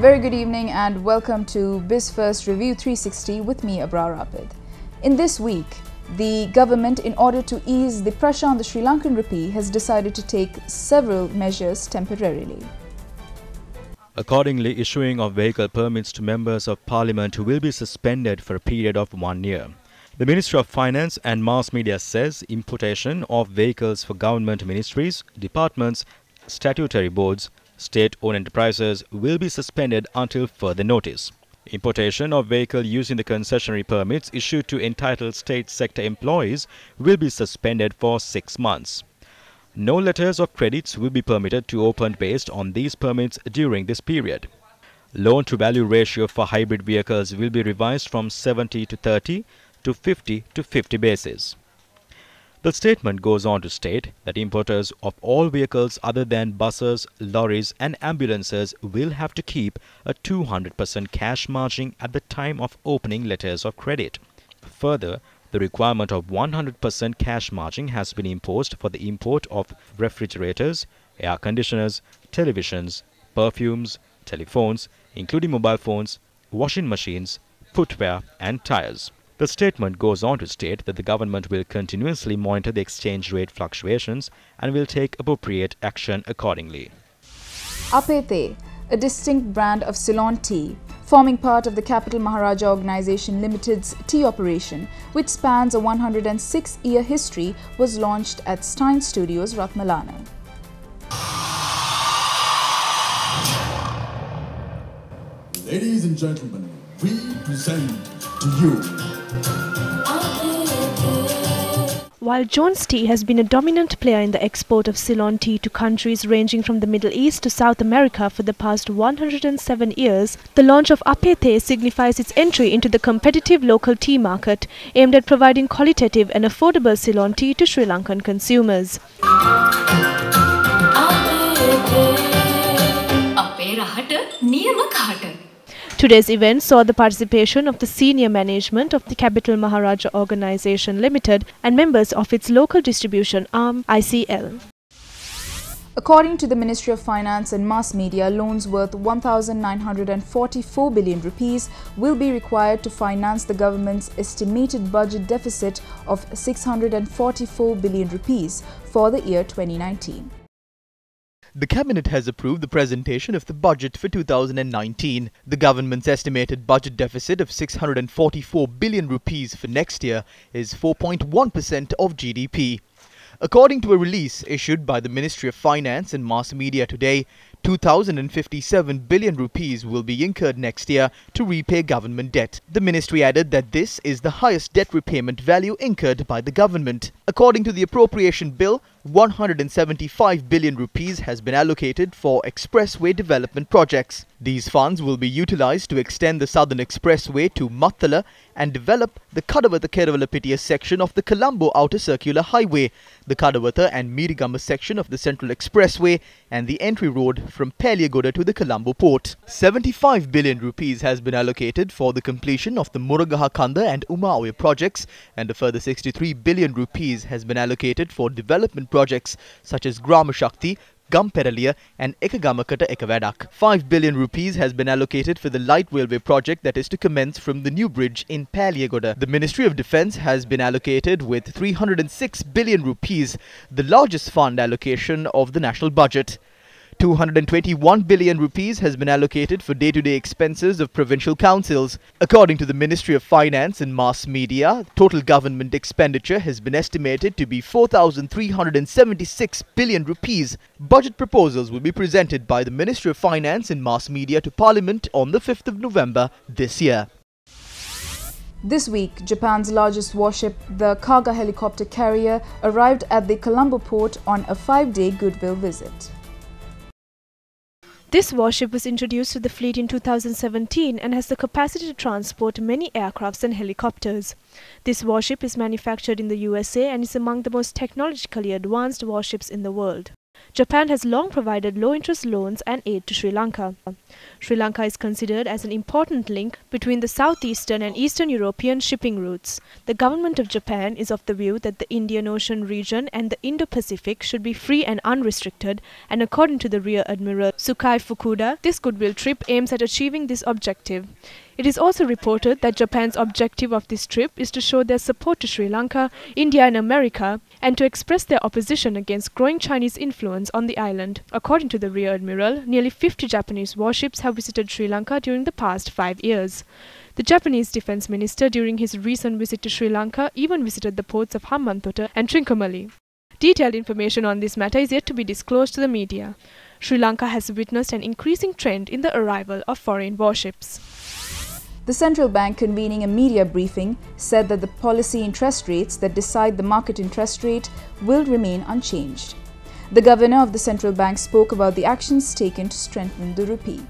very good evening and welcome to Biz1st Review 360 with me, Abrar Rapid. In this week, the government, in order to ease the pressure on the Sri Lankan rupee, has decided to take several measures temporarily. Accordingly, issuing of vehicle permits to members of parliament will be suspended for a period of 1 year. The Ministry of Finance and Mass Media says importation of vehicles for government ministries, departments, statutory boards, state-owned enterprises will be suspended until further notice. Importation of vehicle using the concessionary permits issued to entitled state sector employees will be suspended for 6 months. No letters of credits will be permitted to open based on these permits during this period. Loan-to-value ratio for hybrid vehicles will be revised from 70 to 30 to 50 to 50 basis. The statement goes on to state that importers of all vehicles other than buses, lorries and ambulances will have to keep a 200% cash margin at the time of opening letters of credit. Further, the requirement of 100% cash margin has been imposed for the import of refrigerators, air conditioners, televisions, perfumes, telephones, including mobile phones, washing machines, footwear and tires. The statement goes on to state that the government will continuously monitor the exchange rate fluctuations and will take appropriate action accordingly. Apete, a distinct brand of Ceylon tea, forming part of the Capital Maharaja Organisation Limited's tea operation, which spans a 106-year history, was launched at Stein Studios, Ratmalana. Ladies and gentlemen, we present to you. While Jones Tea has been a dominant player in the export of Ceylon tea to countries ranging from the Middle East to South America for the past 107 years, the launch of Apete signifies its entry into the competitive local tea market, aimed at providing qualitative and affordable Ceylon tea to Sri Lankan consumers. Today's event saw the participation of the senior management of the Capital Maharaja Organisation Limited and members of its local distribution arm, ICL. According to the Ministry of Finance and Mass Media, loans worth 1,944 billion rupees will be required to finance the government's estimated budget deficit of 644 billion rupees for the year 2019. The Cabinet has approved the presentation of the budget for 2019. The government's estimated budget deficit of 644 billion rupees for next year is 4.1% of GDP. According to a release issued by the Ministry of Finance and Mass Media today, 2,057 billion rupees will be incurred next year to repay government debt. The ministry added that this is the highest debt repayment value incurred by the government. According to the appropriation bill, 175 billion rupees has been allocated for expressway development projects. These funds will be utilized to extend the Southern Expressway to Mattala and develop the Kadawatha-Kerawala-Pitiya section of the Colombo Outer Circular Highway, the Kadawatha and Mirigama section of the Central Expressway and the entry road from Peliagoda to the Colombo port. 75 billion rupees has been allocated for the completion of the Muragaha Kanda and Umaoya projects, and a further 63 billion rupees has been allocated for development projects such as Grama Shakti, Gamperaliya and Ekagamakata Ekawadak. 5 billion rupees has been allocated for the light railway project that is to commence from the new bridge in Peliagoda. The Ministry of Defence has been allocated with 306 billion rupees, the largest fund allocation of the national budget. 221 billion rupees has been allocated for day-to-day expenses of provincial councils. According to the Ministry of Finance and Mass Media, total government expenditure has been estimated to be 4,376 billion rupees. Budget proposals will be presented by the Ministry of Finance and Mass Media to Parliament on the 5th of November this year. This week, Japan's largest warship, the Kaga helicopter carrier, arrived at the Colombo port on a 5-day goodwill visit. This warship was introduced to the fleet in 2017 and has the capacity to transport many aircrafts and helicopters. This warship is manufactured in the USA and is among the most technologically advanced warships in the world. Japan has long provided low-interest loans and aid to Sri Lanka. Sri Lanka is considered as an important link between the southeastern and eastern European shipping routes. The government of Japan is of the view that the Indian Ocean region and the Indo-Pacific should be free and unrestricted, and according to the Rear Admiral Sukai Fukuda, this goodwill trip aims at achieving this objective. It is also reported that Japan's objective of this trip is to show their support to Sri Lanka, India and America, and to express their opposition against growing Chinese influence on the island. According to the Rear Admiral, nearly 50 Japanese warships have visited Sri Lanka during the past 5 years. The Japanese Defence Minister, during his recent visit to Sri Lanka, even visited the ports of Hambantota and Trincomalee. Detailed information on this matter is yet to be disclosed to the media. Sri Lanka has witnessed an increasing trend in the arrival of foreign warships. The central bank, convening a media briefing, said that the policy interest rates that decide the market interest rate will remain unchanged. The governor of the central bank spoke about the actions taken to strengthen the rupee.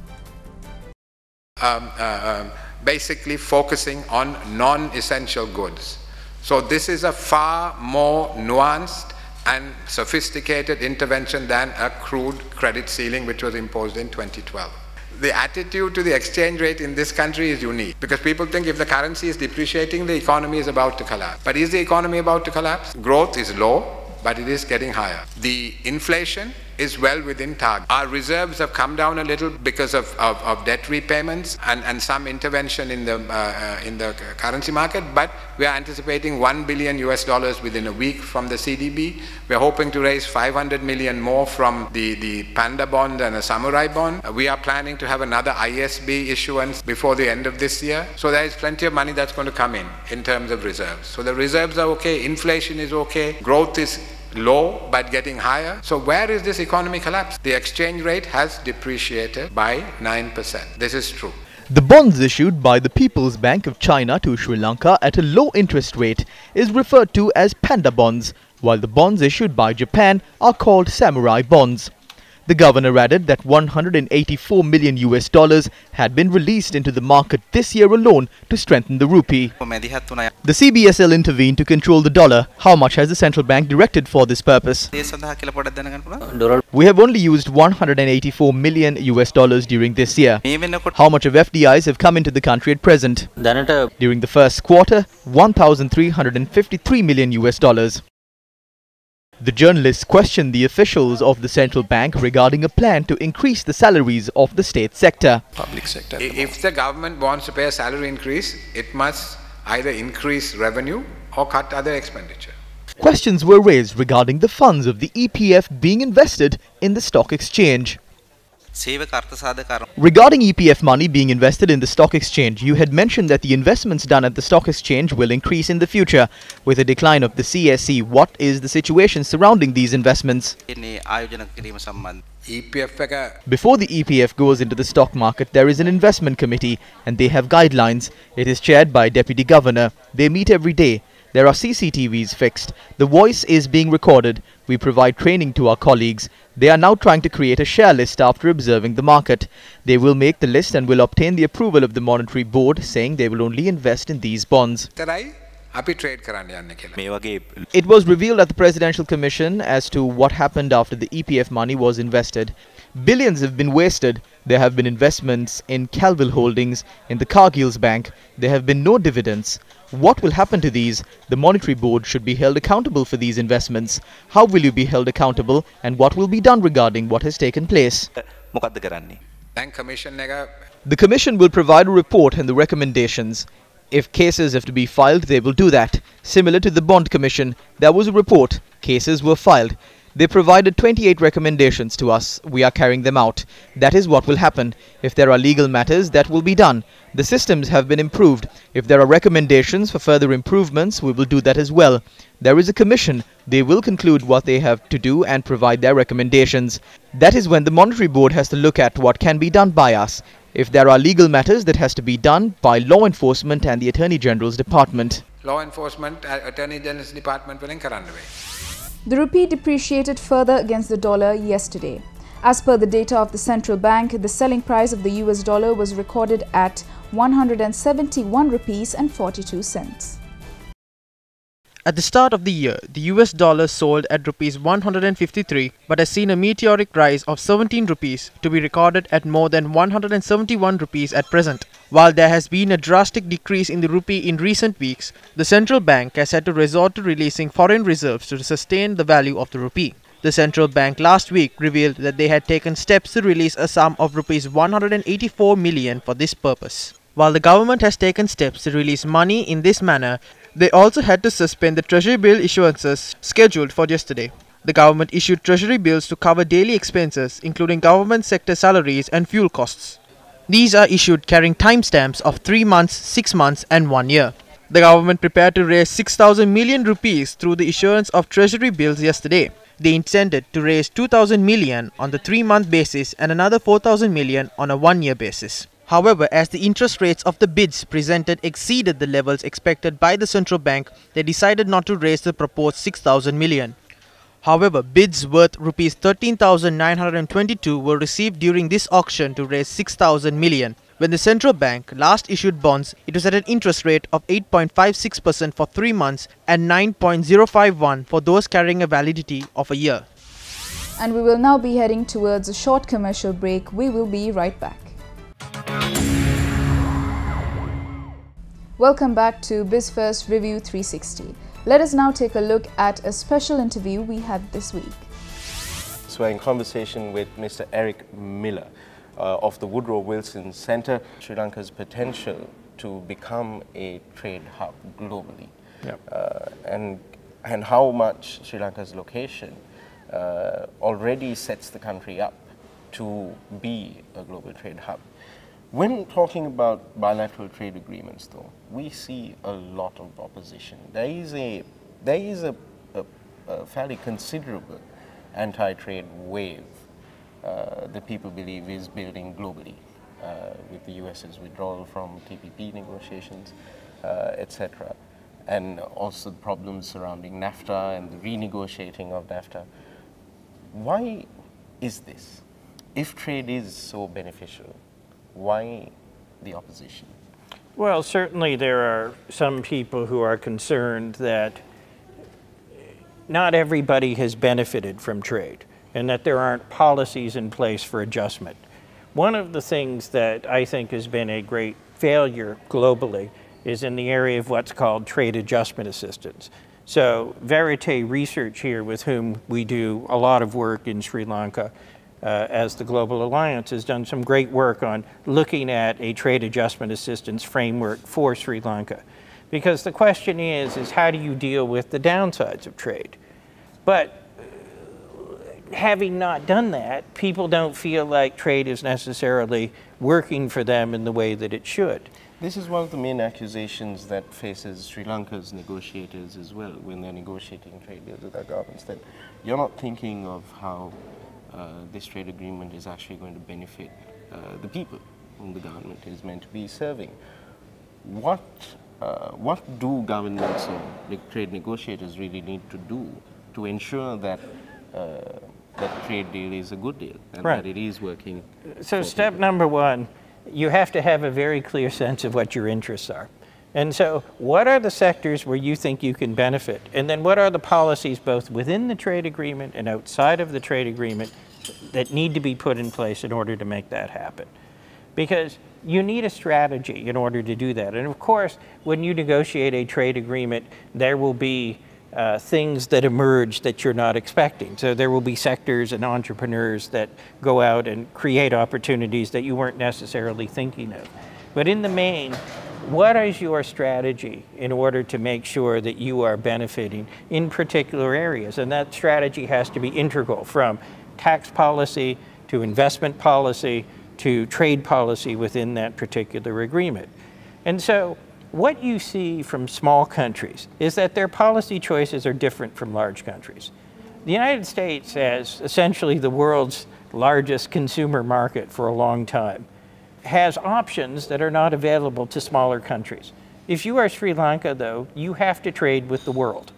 Basically focusing on non-essential goods. So this is a far more nuanced and sophisticated intervention than a crude credit ceiling which was imposed in 2012. The attitude to the exchange rate in this country is unique because people think if the currency is depreciating, the economy is about to collapse. But is the economy about to collapse? Growth is low, but it is getting higher. The inflation is well within target. Our reserves have come down a little because of debt repayments and some intervention in the currency market, but we are anticipating $1 billion within a week from the CDB. We are hoping to raise 500 million more from the Panda bond and a Samurai bond. We are planning to have another ISB issuance before the end of this year. So there is plenty of money that's going to come in terms of reserves. So the reserves are okay, inflation is okay, growth is low but getting higher. So where is this economy collapse? The exchange rate has depreciated by 9%. This is true. The bonds issued by the People's Bank of China to Sri Lanka at a low interest rate is referred to as Panda bonds, while the bonds issued by Japan are called Samurai bonds. The governor added that $184 million had been released into the market this year alone to strengthen the rupee. The CBSL intervened to control the dollar. How much has the central bank directed for this purpose? We have only used $184 million during this year. How much of FDIs have come into the country at present? During the first quarter, $1,353 million. The journalists questioned the officials of the central bank regarding a plan to increase the salaries of the state sector. Public sector. If the government wants to pay a salary increase, it must either increase revenue or cut other expenditure. Questions were raised regarding the funds of the EPF being invested in the stock exchange. Regarding EPF money being invested in the stock exchange, you had mentioned that the investments done at the stock exchange will increase in the future. With a decline of the CSE, what is the situation surrounding these investments? Before the EPF goes into the stock market, there is an investment committee and they have guidelines. It is chaired by Deputy Governor. They meet every day. There are CCTVs fixed. The voice is being recorded. We provide training to our colleagues. They are now trying to create a share list after observing the market. They will make the list and will obtain the approval of the Monetary Board, saying they will only invest in these bonds. It was revealed at the Presidential Commission as to what happened after the EPF money was invested. Billions have been wasted. There have been investments in Calville Holdings, in the Cargill's Bank. There have been no dividends. What will happen to these? The Monetary Board should be held accountable for these investments. How will you be held accountable and what will be done regarding what has taken place? The Commission will provide a report and the recommendations. If cases have to be filed, they will do that. Similar to the Bond Commission, there was a report. Cases were filed. They provided 28 recommendations to us. We are carrying them out. That is what will happen. If there are legal matters, that will be done. The systems have been improved. If there are recommendations for further improvements, we will do that as well. There is a commission. They will conclude what they have to do and provide their recommendations. That is when the Monetary Board has to look at what can be done by us. If there are legal matters, that has to be done by Law Enforcement and the Attorney General's Department. Law Enforcement, Attorney General's Department will encourage. The rupee depreciated further against the dollar yesterday. As per the data of the central bank, the selling price of the US dollar was recorded at 171 rupees and 42 cents. At the start of the year, the US dollar sold at rupees 153 but has seen a meteoric rise of 17 rupees to be recorded at more than 171 rupees at present. While there has been a drastic decrease in the rupee in recent weeks, the central bank has had to resort to releasing foreign reserves to sustain the value of the rupee. The central bank last week revealed that they had taken steps to release a sum of rupees 184 million for this purpose. While the government has taken steps to release money in this manner, they also had to suspend the treasury bill issuances scheduled for yesterday. The government issued treasury bills to cover daily expenses, including government sector salaries and fuel costs. These are issued carrying timestamps of 3 months, 6 months and 1 year. The government prepared to raise 6,000 million rupees through the issuance of treasury bills yesterday. They intended to raise 2,000 million on the 3-month basis and another 4,000 million on a 1-year basis. However, as the interest rates of the bids presented exceeded the levels expected by the central bank, they decided not to raise the proposed 6,000 million. However, bids worth rupees 13,922 were received during this auction to raise 6,000 million. When the central bank last issued bonds, it was at an interest rate of 8.56% for 3 months and 9.051 for those carrying a validity of a year. And we will now be heading towards a short commercial break. We will be right back. Welcome back to Biz1st Review 360. Let us now take a look at a special interview we had this week. So we're in conversation with Mr. Eric Miller of the Woodrow Wilson Center, Sri Lanka's potential to become a trade hub globally. Yep. And how much Sri Lanka's location already sets the country up to be a global trade hub. When talking about bilateral trade agreements, though, we see a lot of opposition. There is a fairly considerable anti-trade wave that people believe is building globally with the US's withdrawal from TPP negotiations, etc., and also the problems surrounding NAFTA and the renegotiating of NAFTA. Why is this? If trade is so beneficial, why the opposition? Well, certainly there are some people who are concerned that not everybody has benefited from trade and that there aren't policies in place for adjustment. One of the things that I think has been a great failure globally is in the area of what's called trade adjustment assistance. So Verite Research here, with whom we do a lot of work in Sri Lanka, as the Global Alliance, has done some great work on looking at a trade adjustment assistance framework for Sri Lanka. Because the question is how do you deal with the downsides of trade? But having not done that, people don't feel like trade is necessarily working for them in the way that it should. This is one of the main accusations that faces Sri Lanka's negotiators as well when they're negotiating trade deals with their governments, that you're not thinking of how this trade agreement is actually going to benefit the people whom the government is meant to be serving. What do governments or the trade negotiators really need to do to ensure that that trade deal is a good deal and that it is working? So step number one, you have to have a very clear sense of what your interests are. And so what are the sectors where you think you can benefit? And then what are the policies both within the trade agreement and outside of the trade agreement that need to be put in place in order to make that happen? Because you need a strategy in order to do that. And of course, when you negotiate a trade agreement, there will be things that emerge that you're not expecting. So there will be sectors and entrepreneurs that go out and create opportunities that you weren't necessarily thinking of. But in the main, what is your strategy in order to make sure that you are benefiting in particular areas? And that strategy has to be integral, from tax policy to investment policy to trade policy within that particular agreement. And so what you see from small countries is that their policy choices are different from large countries. The United States, as essentially the world's largest consumer market for a long time, has options that are not available to smaller countries. If you are Sri Lanka, though, you have to trade with the world.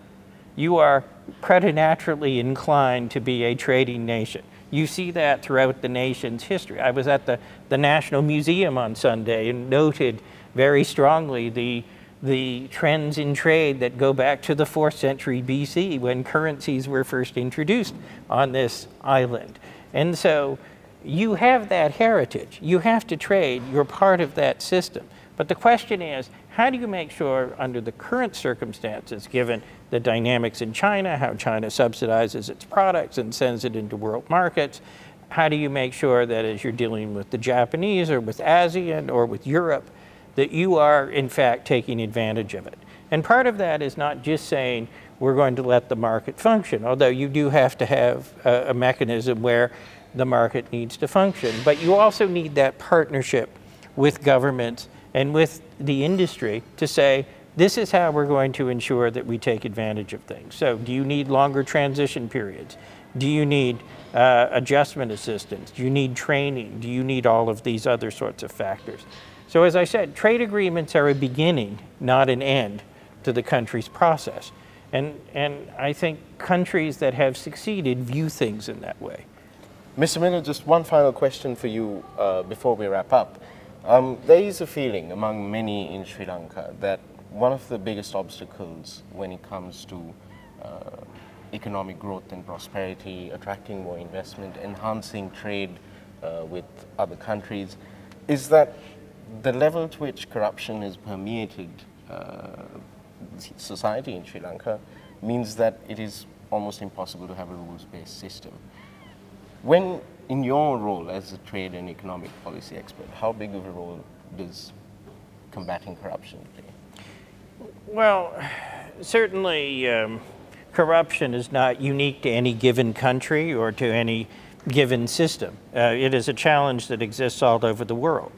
You are preternaturally inclined to be a trading nation. You see that throughout the nation's history. I was at the National Museum on Sunday and noted very strongly the the trends in trade that go back to the 4th century BC when currencies were first introduced on this island. And so you have that heritage. You have to trade. You're part of that system. But the question is, how do you make sure under the current circumstances, given the dynamics in China, how China subsidizes its products and sends it into world markets, how do you make sure that as you're dealing with the Japanese or with ASEAN or with Europe, that you are in fact taking advantage of it? And part of that is not just saying we're going to let the market function, although you do have to have a mechanism where the market needs to function, but you also need that partnership with governments and with the industry to say, this is how we're going to ensure that we take advantage of things. So do you need longer transition periods? Do you need adjustment assistance? Do you need training? Do you need all of these other sorts of factors? So as I said, trade agreements are a beginning, not an end to the country's process. And I think countries that have succeeded view things in that way. Mr. Miller, just one final question for you before we wrap up. There is a feeling among many in Sri Lanka that one of the biggest obstacles when it comes to economic growth and prosperity, attracting more investment, enhancing trade with other countries, is that the level to which corruption has permeated society in Sri Lanka means that it is almost impossible to have a rules-based system. When, in your role as a trade and economic policy expert, how big of a role does combating corruption play? Well, certainly corruption is not unique to any given country or to any given system. It is a challenge that exists all over the world.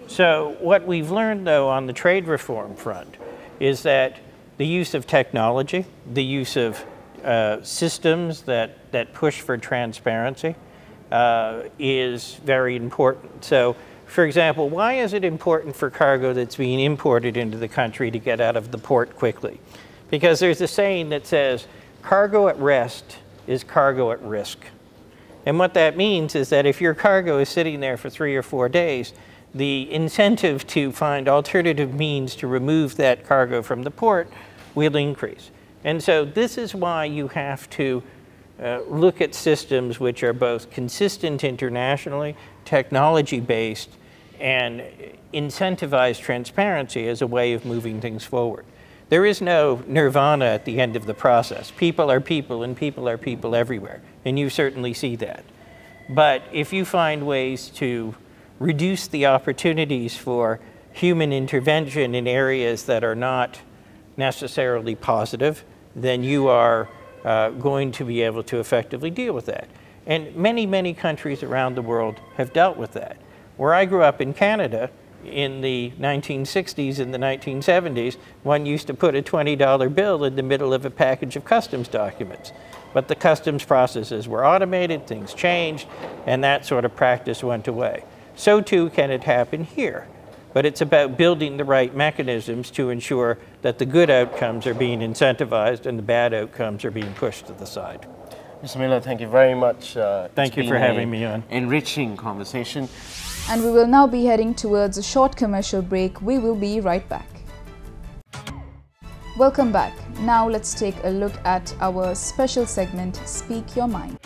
So what we've learned, though, on the trade reform front is that the use of technology, the use of systems that push for transparency is very important. So, for example, why is it important for cargo that's being imported into the country to get out of the port quickly? Because there's a saying that says, cargo at rest is cargo at risk. And what that means is that if your cargo is sitting there for 3 or 4 days, the incentive to find alternative means to remove that cargo from the port will increase. And so this is why you have to look at systems which are both consistent internationally, technology-based, and incentivize transparency as a way of moving things forward. There is no nirvana at the end of the process. People are people, and people are people everywhere, and you certainly see that. But if you find ways to reduce the opportunities for human intervention in areas that are not necessarily positive, then you are going to be able to effectively deal with that. And many, many countries around the world have dealt with that. Where I grew up in Canada, in the 1960s and the 1970s, one used to put a $20 bill in the middle of a package of customs documents. But the customs processes were automated, things changed, and that sort of practice went away. So too can it happen here. But it's about building the right mechanisms to ensure that the good outcomes are being incentivized and the bad outcomes are being pushed to the side. Mr. Miller, thank you very much. Thank you for having me on. Enriching conversation. And we will now be heading towards a short commercial break. We will be right back. Welcome back. Now let's take a look at our special segment, Speak Your Mind.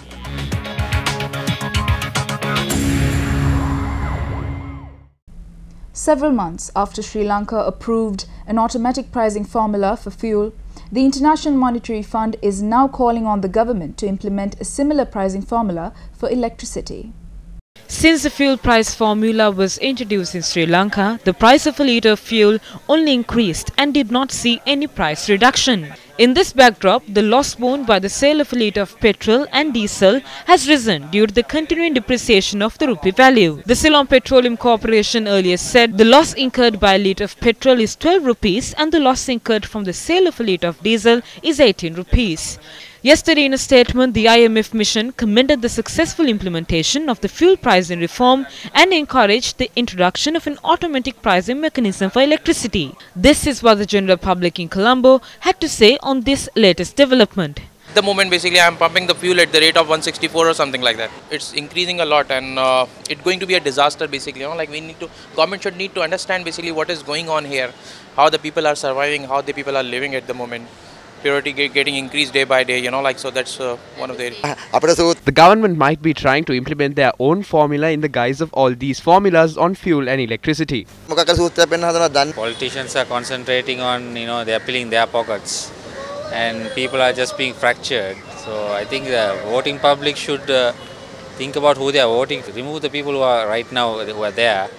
Several months after Sri Lanka approved an automatic pricing formula for fuel, the International Monetary Fund is now calling on the government to implement a similar pricing formula for electricity. Since the fuel price formula was introduced in Sri Lanka, the price of a litre of fuel only increased and did not see any price reduction. In this backdrop, the loss borne by the sale of a litre of petrol and diesel has risen due to the continuing depreciation of the rupee value. The Ceylon Petroleum Corporation earlier said the loss incurred by a litre of petrol is 12 rupees and the loss incurred from the sale of a litre of diesel is 18 rupees. Yesterday, in a statement, the IMF mission commended the successful implementation of the fuel pricing reform and encouraged the introduction of an automatic pricing mechanism for electricity. This is what the general public in Colombo had to say on this latest development. the moment basically I'm pumping the fuel at the rate of 164 or something like that. It's increasing a lot, and it's going to be a disaster basically. Like government should need to understand basically what is going on here, how the people are surviving, how the people are living at the moment. Purity getting increased day by day, so that's one of the areas. The government might be trying to implement their own formula in the guise of all these formulas on fuel and electricity. Politicians are concentrating on, they're filling their pockets, and people are just being fractured. So I think the voting public should think about who they are voting. Remove the people who are right now who are there,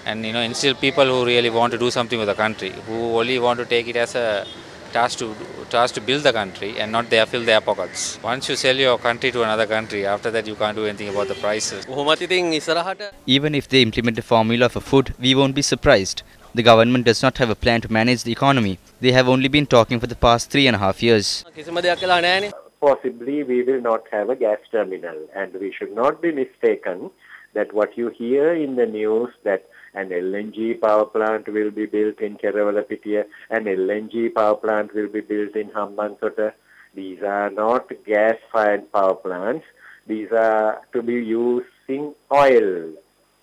and instill people who really want to do something with the country, who only want to take it as a task to build the country and not fill their pockets. Once you sell your country to another country, after that you can't do anything about the prices. Even if they implement a formula for food, we won't be surprised. The government does not have a plan to manage the economy. They have only been talking for the past 3.5 years. Possibly we will not have a gas terminal, and we should not be mistaken that what you hear in the news that an LNG power plant will be built in Kerawalapitiya, an LNG power plant will be built in Hambantota. These are not gas-fired power plants. These are to be using oil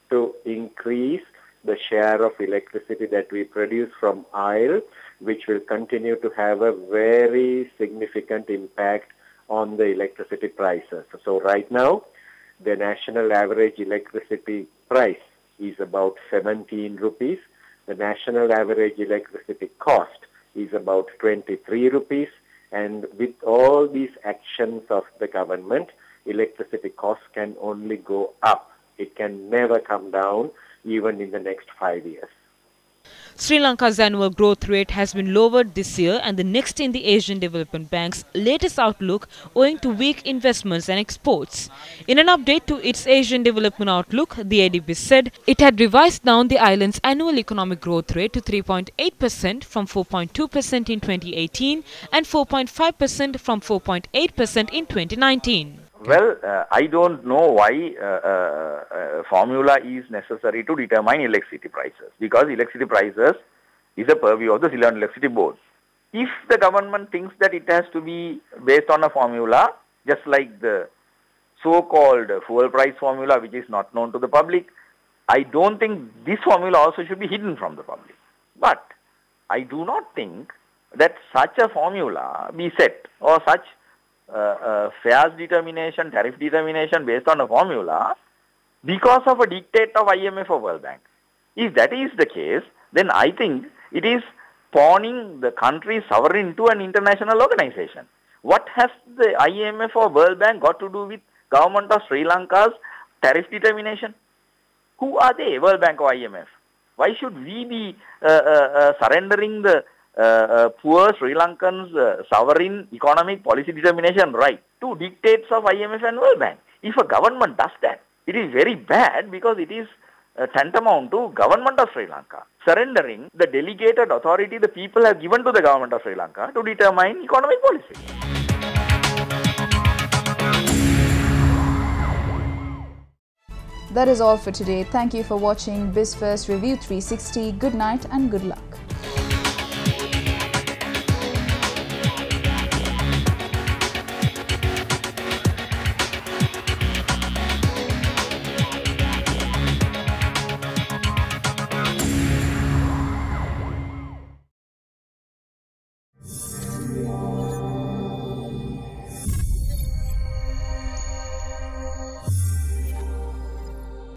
to increase the share of electricity that we produce from oil, which will continue to have a very significant impact on the electricity prices. So right now, the national average electricity price is about 17 rupees. The national average electricity cost is about 23 rupees. And with all these actions of the government, electricity costs can only go up. It can never come down, even in the next 5 years. Sri Lanka's annual growth rate has been lowered this year and the next in the Asian Development Bank's latest outlook owing to weak investments and exports. In an update to its Asian Development Outlook, the ADB said it had revised down the island's annual economic growth rate to 3.8% from 4.2% in 2018 and 4.5% from 4.8% in 2019. Well, I don't know why formula is necessary to determine electricity prices, because electricity prices is a purview of the Sri Lankan Electricity Board. If the government thinks that it has to be based on a formula, just like the so-called fuel price formula, which is not known to the public, I don't think this formula also should be hidden from the public. But I do not think that such a formula be set, or such fares determination, tariff determination based on a formula because of a dictate of IMF or World Bank. If that is the case, then I think it is pawning the country's sovereign to an international organization. What has the IMF or World Bank got to do with government of Sri Lanka's tariff determination? Who are they, World Bank or IMF? Why should we be surrendering the poor Sri Lankans' sovereign economic policy determination right to dictates of IMF and World Bank? If a government does that, it is very bad, because it is tantamount to government of Sri Lanka surrendering the delegated authority the people have given to the government of Sri Lanka to determine economic policy. That is all for today. Thank you for watching Biz1st Review 360. Good night and good luck.